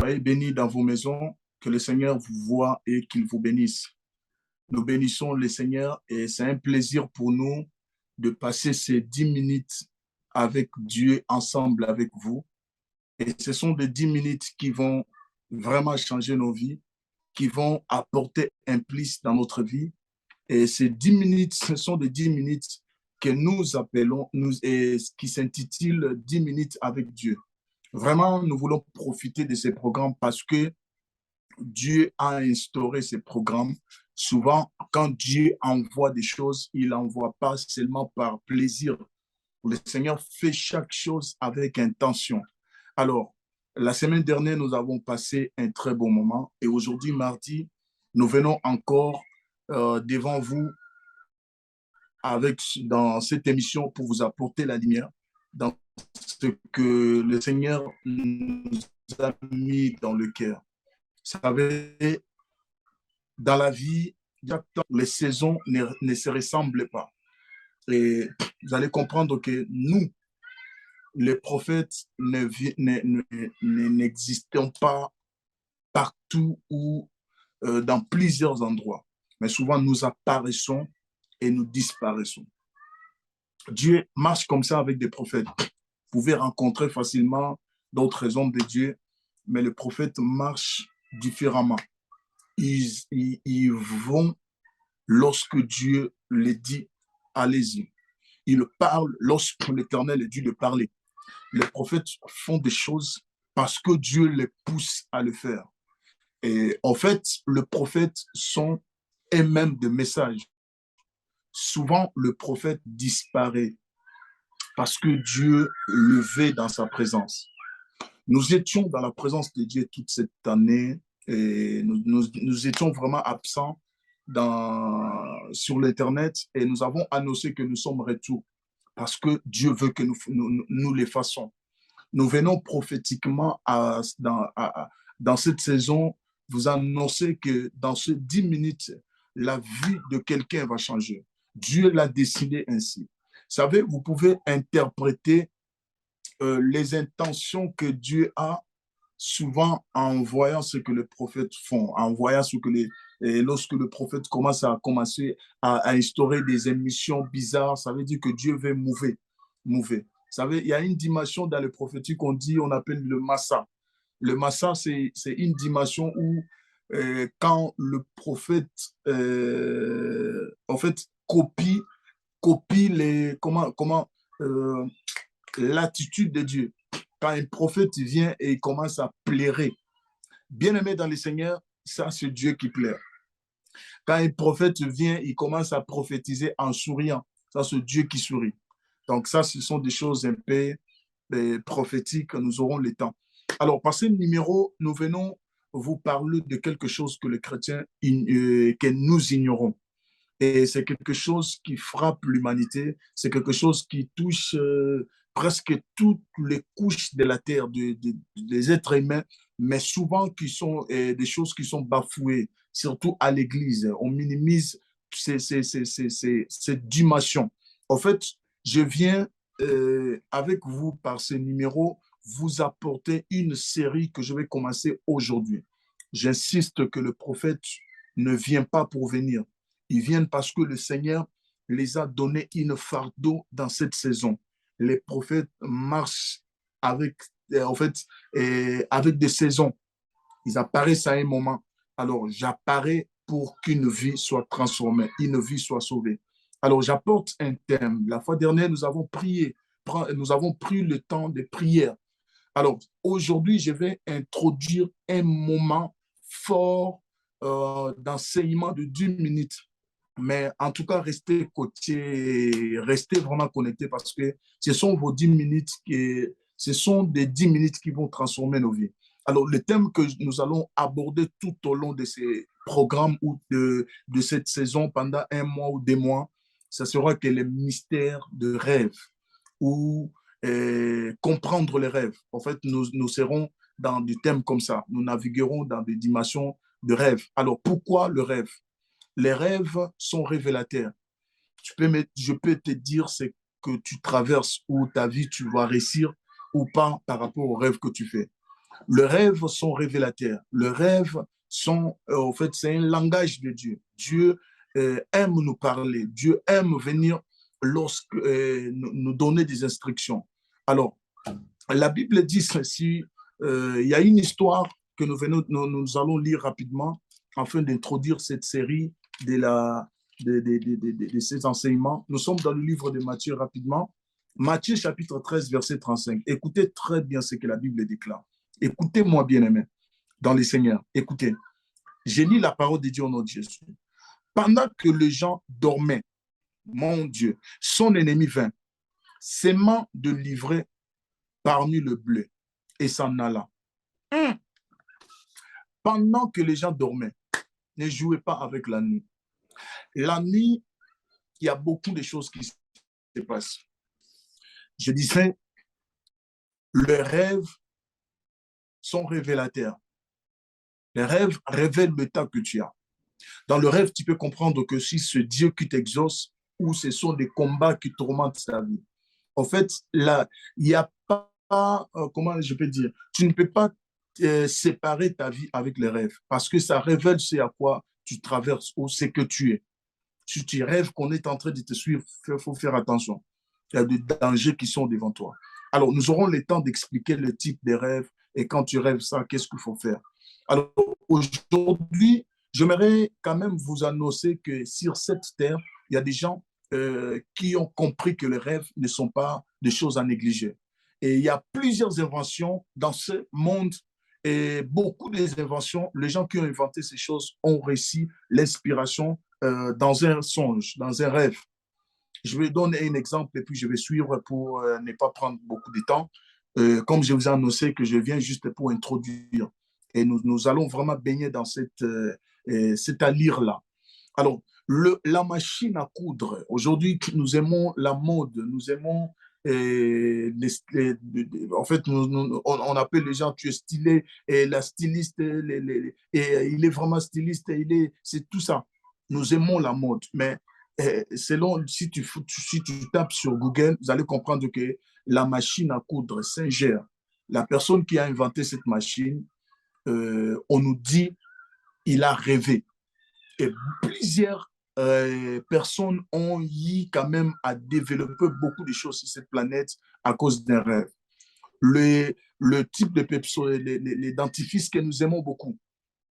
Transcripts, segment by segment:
Soyez bénis dans vos maisons, que le Seigneur vous voie et qu'il vous bénisse. Nous bénissons le Seigneur et c'est un plaisir pour nous de passer ces 10 minutes avec Dieu, ensemble avec vous. Et ce sont des 10 minutes qui vont vraiment changer nos vies, qui vont apporter un plus dans notre vie. Et ces 10 minutes, ce sont des 10 minutes que nous appelons, et qui s'intitulent 10 minutes avec Dieu. Vraiment, nous voulons profiter de ces programmes parce que Dieu a instauré ces programmes. Souvent, quand Dieu envoie des choses, il n'envoie pas seulement par plaisir. Le Seigneur fait chaque chose avec intention. Alors, la semaine dernière, nous avons passé un très bon moment et aujourd'hui, mardi, nous venons encore devant vous dans cette émission pour vous apporter la lumière dans ce que le Seigneur nous a mis dans le cœur. Vous savez, dans la vie, les saisons ne se ressemblent pas. Et vous allez comprendre que nous, les prophètes, n'existons pas partout ou dans plusieurs endroits. Mais souvent, nous apparaissons et nous disparaissons. Dieu marche comme ça avec des prophètes. Vous pouvez rencontrer facilement d'autres hommes de Dieu, mais les prophètes marchent différemment. Ils vont lorsque Dieu les dit, allez-y. Ils parlent lorsque l'Éternel est dit de parler. Les prophètes font des choses parce que Dieu les pousse à le faire. Et en fait, les prophètes sont eux-mêmes des messages. Souvent, le prophète disparaît parce que Dieu le veut dans sa présence. Nous étions dans la présence de Dieu toute cette année et nous étions vraiment absents sur l'Internet et nous avons annoncé que nous sommes retour parce que Dieu veut que nous les fassions. Nous venons prophétiquement dans cette saison vous annoncer que dans ces 10 minutes, la vie de quelqu'un va changer. Dieu l'a décidé ainsi. Vous savez, vous pouvez interpréter les intentions que Dieu a souvent en voyant ce que les prophètes font, en voyant ce que et lorsque le prophète commence à instaurer des émissions bizarres, ça veut dire que Dieu veut mouver. Vous savez, il y a une dimension dans le prophétique on appelle le massa. Le massa, c'est une dimension où quand le prophète, en fait, copie l'attitude de Dieu. Quand un prophète vient et il commence à plairer, bien-aimé dans le Seigneur, ça c'est Dieu qui plaire. Quand un prophète vient, il commence à prophétiser en souriant, ça c'est Dieu qui sourit. Donc ça, ce sont des choses un peu prophétiques, nous aurons le temps. Alors, par ce numéro, nous venons vous parler de quelque chose que les chrétiens, que nous ignorons. Et c'est quelque chose qui frappe l'humanité, c'est quelque chose qui touche presque toutes les couches de la terre, des êtres humains, mais souvent qui sont des choses qui sont bafouées, surtout à l'Église. On minimise cette dimension. En fait, je viens avec vous par ce numéro vous apporter une série que je vais commencer aujourd'hui. J'insiste que le prophète ne vient pas pour venir. Ils viennent parce que le Seigneur les a donné une fardeau dans cette saison. Les prophètes marchent avec, en fait, avec des saisons. Ils apparaissent à un moment. Alors, j'apparais pour qu'une vie soit transformée, une vie soit sauvée. Alors, j'apporte un thème. La fois dernière, nous avons prié, nous avons pris le temps de prière. Alors, aujourd'hui, je vais introduire un moment fort d'enseignement de 10 minutes. Mais en tout cas, restez vraiment connectés parce que ce sont vos 10 minutes ce sont des 10 minutes qui vont transformer nos vies. Alors, le thème que nous allons aborder tout au long de ces programmes ou de cette saison pendant un mois ou 2 mois, ce sera que les mystères de rêve ou comprendre les rêves. En fait, nous serons dans des thèmes comme ça. Nous naviguerons dans des dimensions de rêve. Alors, pourquoi le rêve? Les rêves sont révélateurs. Je peux te dire ce que tu traverses ou ta vie, tu vas réussir ou pas par rapport aux rêves que tu fais. Les rêves sont révélateurs. Les rêves sont, en fait, c'est un langage de Dieu. Dieu aime nous parler. Dieu aime venir lorsque, nous donner des instructions. Alors, la Bible dit ceci. Il y a une histoire que nous allons lire rapidement afin d'introduire cette série de ces enseignements. Nous sommes dans le livre de Matthieu rapidement. Matthieu chapitre 13, verset 35. Écoutez très bien ce que la Bible déclare. Écoutez-moi, bien-aimés, dans les Seigneurs. Écoutez, j'ai lu la parole de Dieu au nom de Jésus. Pendant que les gens dormaient, mon Dieu, son ennemi vint, s'aimant de livrer parmi le bleu, et s'en alla. Pendant que les gens dormaient, ne jouez pas avec la nuit. La nuit, il y a beaucoup de choses qui se passent. Je disais, les rêves sont révélateurs. Les rêves révèlent l'état que tu as. Dans le rêve, tu peux comprendre que si c'est Dieu qui t'exauce ou ce sont des combats qui tourmentent ta vie. En fait, là, il n'y a pas, comment je peux dire, tu ne peux pas séparer ta vie avec les rêves parce que ça révèle ce à quoi tu traverses ou ce que tu es. Si tu rêves qu'on est en train de te suivre, il faut faire attention. Il y a des dangers qui sont devant toi. Alors, nous aurons le temps d'expliquer le type de rêve et quand tu rêves ça, qu'est-ce qu'il faut faire. Alors, aujourd'hui, j'aimerais quand même vous annoncer que sur cette terre, il y a des gens qui ont compris que les rêves ne sont pas des choses à négliger. Et il y a plusieurs inventions dans ce monde et beaucoup des inventions, les gens qui ont inventé ces choses ont réussi l'inspiration dans un songe, dans un rêve. Je vais donner un exemple et puis je vais suivre pour ne pas prendre beaucoup de temps. Comme je vous ai annoncé que je viens juste pour introduire. Et nous allons vraiment baigner dans cette allure-là. Alors, la machine à coudre, aujourd'hui, nous aimons la mode, nous aimons, en fait, on appelle les gens, tu es stylé, et la styliste, et il est vraiment styliste, c'est tout ça. Nous aimons la mode, mais selon, si tu tapes sur Google, vous allez comprendre que la machine à coudre Singer, la personne qui a inventé cette machine, on nous dit, il a rêvé. Et plusieurs personnes ont eu quand même à développer beaucoup de choses sur cette planète à cause d'un rêve. Le type de les dentifrices que nous aimons beaucoup,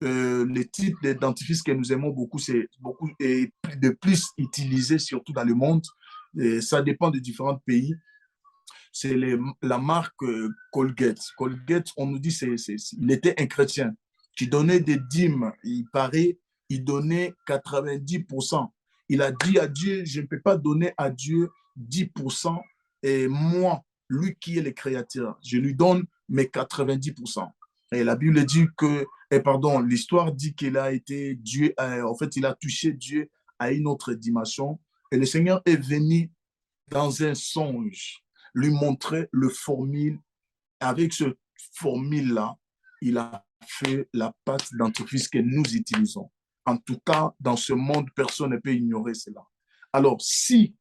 les types de dentifrices que nous aimons beaucoup, c'est beaucoup et de plus utilisé surtout dans le monde. Et ça dépend de différents pays. C'est la marque Colgate. Colgate, on nous dit il était un chrétien qui donnait des dîmes. Il paraît, il donnait 90%. Il a dit à Dieu, je ne peux pas donner à Dieu 10%. Et moi, lui qui est le créateur, je lui donne mes 90%. Et la Bible dit que, pardon, l'histoire dit qu'il a été Dieu, en fait, il a touché Dieu à une autre dimension. Et le Seigneur est venu dans un songe lui montrer le formule. Avec ce formule-là, il a fait la pâte dentifrice que nous utilisons. En tout cas, dans ce monde, personne ne peut ignorer cela. Alors, si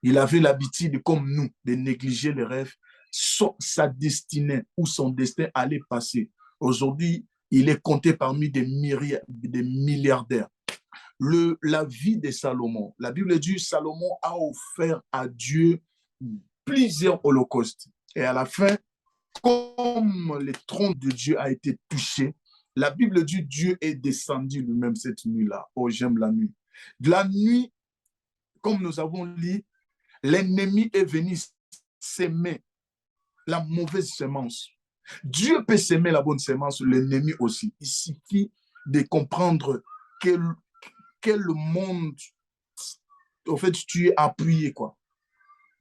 il avait l'habitude, comme nous, de négliger les rêves, sa destinée ou son destin allait passer. Aujourd'hui, il est compté parmi des milliardaires. La vie de Salomon, la Bible dit Salomon a offert à Dieu plusieurs holocaustes. Et à la fin, comme le trône de Dieu a été touché, la Bible dit Dieu est descendu lui-même cette nuit-là. Oh, j'aime la nuit. De la nuit, comme nous avons lu, l'ennemi est venu s'aimer la mauvaise semence. Dieu peut s'aimer la bonne semence, l'ennemi aussi. Il suffit de comprendre quel monde, en fait, tu es appuyé, quoi.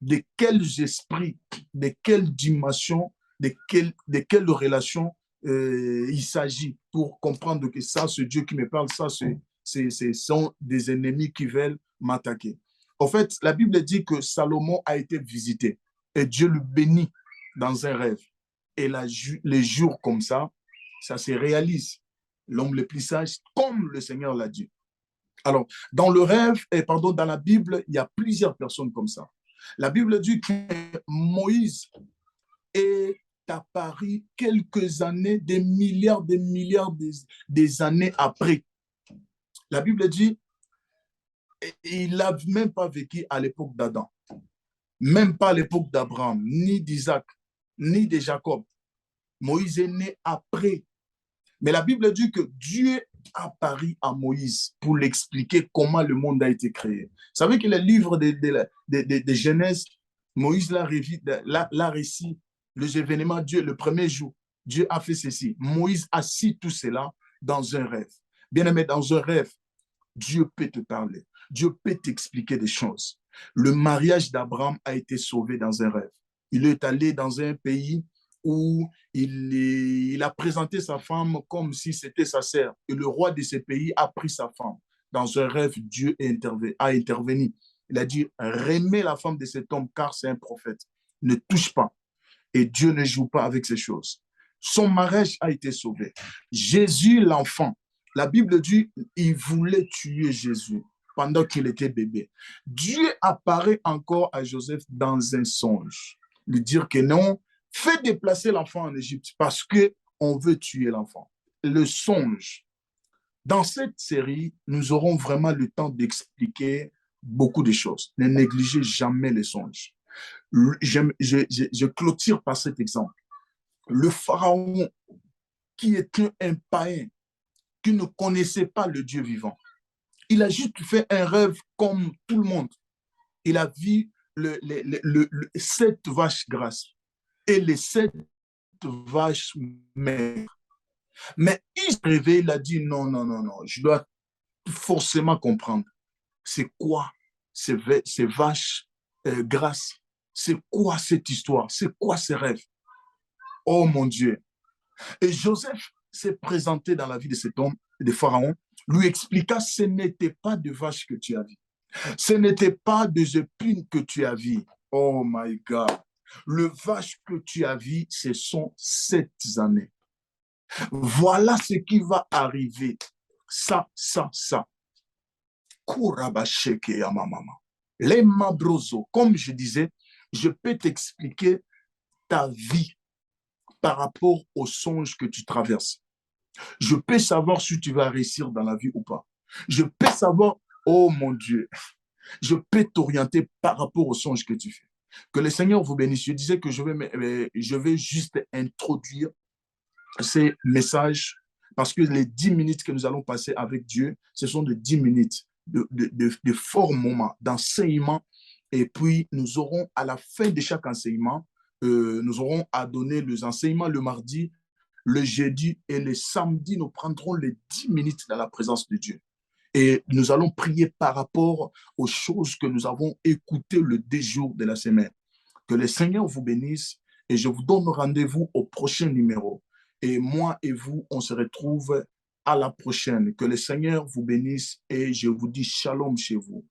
De quels esprits, de quelle dimension, de quelle relation il s'agit pour comprendre que ça, c'est Dieu qui me parle, ça, ce sont des ennemis qui veulent m'attaquer. En fait, la Bible dit que Salomon a été visité et Dieu le bénit dans un rêve. Et les jours comme ça se réalise. L'homme le plus sage, comme le Seigneur l'a dit. Alors, dans le rêve, dans la Bible, il y a plusieurs personnes comme ça. La Bible dit que Moïse est apparu quelques années, des milliards, des années après. La Bible dit, il n'a même pas vécu à l'époque d'Adam, même pas à l'époque d'Abraham, ni d'Isaac, ni de Jacob. Moïse est né après. Mais la Bible dit que Dieu apparut à Moïse pour l'expliquer comment le monde a été créé. Vous savez que le livre de Genèse, Moïse l'a récit, les événements, Dieu, le premier jour, Dieu a fait ceci. Moïse a assis tout cela dans un rêve. Bien aimé, dans un rêve, Dieu peut te parler. Dieu peut t'expliquer des choses. Le mariage d'Abraham a été sauvé dans un rêve. Il est allé dans un pays où il a présenté sa femme comme si c'était sa sœur. Et le roi de ce pays a pris sa femme. Dans un rêve, Dieu a intervenu. Il a dit, remets la femme de cet homme car c'est un prophète. Ne touche pas. Et Dieu ne joue pas avec ces choses. Son mariage a été sauvé. Jésus, l'enfant, la Bible dit, il voulait tuer Jésus pendant qu'il était bébé. Dieu apparaît encore à Joseph dans un songe. Lui dire que non, fais déplacer l'enfant en Égypte parce qu'on veut tuer l'enfant. Le songe. Dans cette série, nous aurons vraiment le temps d'expliquer beaucoup de choses. Ne négligez jamais les songes. Je clôture par cet exemple. Le pharaon, qui était un païen, qui ne connaissait pas le Dieu vivant, il a juste fait un rêve comme tout le monde. Il a vu 7 vaches grasses et les 7 vaches maigres. Mais il se réveille, il a dit non, non, non, non, je dois forcément comprendre. C'est quoi ces vaches grasses? C'est quoi cette histoire? C'est quoi ces rêves? Oh mon Dieu! Et Joseph s'est présenté dans la vie de cet homme, de Pharaon, lui expliqua ce n'était pas de vaches que tu as vues. Ce n'était pas des épines que tu as vues. Oh my God! Le vache que tu as vu, ce sont 7 années. Voilà ce qui va arriver. Ça. Les mabroso, comme je disais, je peux t'expliquer ta vie par rapport aux songes que tu traverses. Je peux savoir si tu vas réussir dans la vie ou pas. Je peux savoir, oh mon Dieu, je peux t'orienter par rapport aux songes que tu fais. Que le Seigneur vous bénisse. Je disais que je vais juste introduire ces messages parce que les 10 minutes que nous allons passer avec Dieu, ce sont de 10 minutes de forts moments d'enseignement. Et puis, nous aurons à la fin de chaque enseignement, nous aurons à donner les enseignements le mardi, le jeudi et le samedi. Nous prendrons les 10 minutes dans la présence de Dieu. Et nous allons prier par rapport aux choses que nous avons écoutées le 2 jours de la semaine. Que le Seigneur vous bénisse et je vous donne rendez-vous au prochain numéro. Et moi et vous, on se retrouve à la prochaine. Que le Seigneur vous bénisse et je vous dis shalom chez vous.